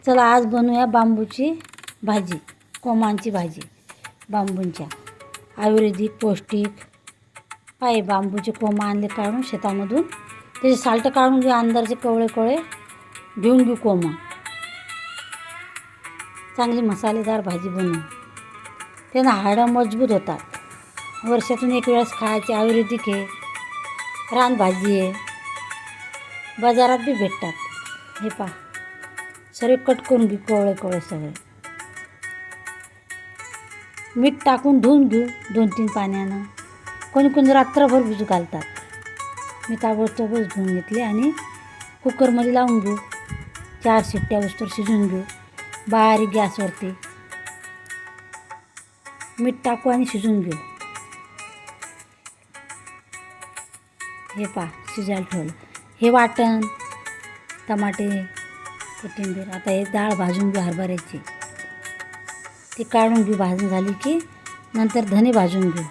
चला आज बनवूया बांबूची भाजी, कोमांची भाजी. बांबूंच्या आयुर्वेदिक पौष्टिक. पाय बांबूचे कोंब आणले काढून शेतामधून, त्याचे साल्ट काढून घेऊ. अंदरचे कवळे कवळे घेऊन घेऊ कोंब. चांगली मसालेदार भाजी बनवू. त्यानं हाडं मजबूत होतात. वर्षातून एक वेळेस खायची. आयुर्वेदिक आहे, रानभाजी आहे, बाजारात बी भेटतात. हे पहा, सर्व कट करून घेऊ कवळे कवळे सगळे. मीठ टाकून धुवून घेऊ 2-3 पाण्यानं. कोणी कोणी रात्रभर भिजू घालतात. मी ताबडतोबच धुवून घेतले आणि कुकरमध्ये लावून घेऊ. 4 शिट्ट्या उस्तर शिजवून घेऊ बारीक गॅसवरती. मीठ टाकू आणि शिजवून घेऊ. हे पहा शिजायला ठेवलं. हे वाटण, टमाटे, कोथिंबीर. आता हे डाळ भाजून घेऊ हरभऱ्याची. ती काढून घेऊ. भाजून झाली की नंतर धने भाजून घेऊ.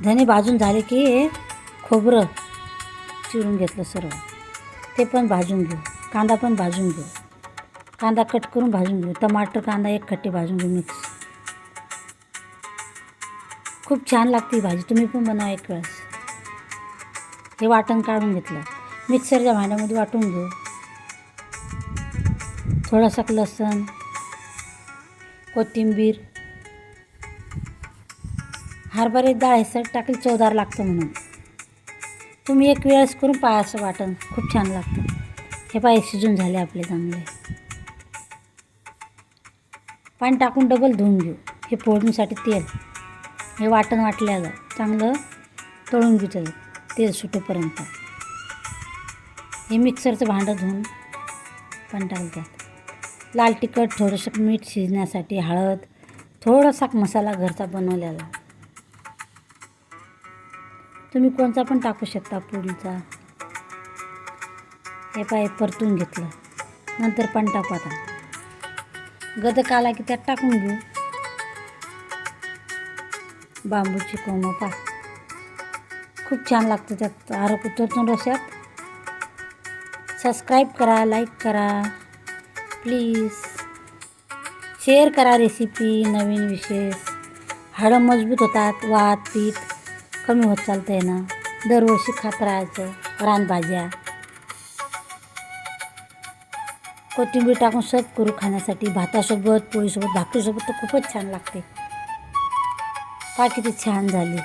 धने भाजून झाले की हे खोबरं चिरून घेतलं सर्व, ते पण भाजून घेऊ. कांदा पण भाजून घेऊ. कांदा कट करून भाजून घेऊ. टमाटर कांदा एक खट्टे भाजून घेऊ मिक्स. खूप छान लागते भाजी. तुम्ही पण बनवा एक वेळेस. हे वाटण काढून घेतलं. मिक्सरच्या भांड्यामध्ये वाटून घेऊ. थोडासा लसूण, कोथिंबीर. हरभरे डाळ ह्यासाठी टाकली चवदार लागतं म्हणून. तुम्ही एक वेळेस करून पहा असं वाटण. खूप छान लागतं. हे पाय शिजून झाले आपले चांगले. पाणी टाकून डबल धुवून घेऊ. हे फोडणीसाठी तेल. हे वाटण वाटल्यावर चांगलं तळून घेऊ. त्याचं तेल सुटेपर्यंत. हे मिक्सरचं भांडं धुवून पाणी टाकलं त्यात. लाल तिखट, थोडंसं मीठ शिजण्यासाठी, हळद, थोडासा मसाला घरचा बनवलेला. तुम्ही कोणता पण टाकू शकता फोडणीचा. हे पाय परतून घेतलं. नंतर पाणी टाकू. आता गदक आला की त्यात टाकून घेऊ. बांबूची कोंब पा खूप छान लागतं. त्यात आरक उतरतून रश्यात. सबस्क्राईब करा, लाईक करा प्लीज. शेअर करा रेसिपी, नवीन विशेष. हाडं मजबूत होतात. वात पीत कमी होत चालतं आहे ना. दरवर्षी खात राहायचं. रानभाज्या कोथिंबीर टाकून सर्व करू खाण्यासाठी. भातासोबत, पोळीसोबत, भाकरीसोबत तर खूपच छान लागते. पहा किती छान झाली.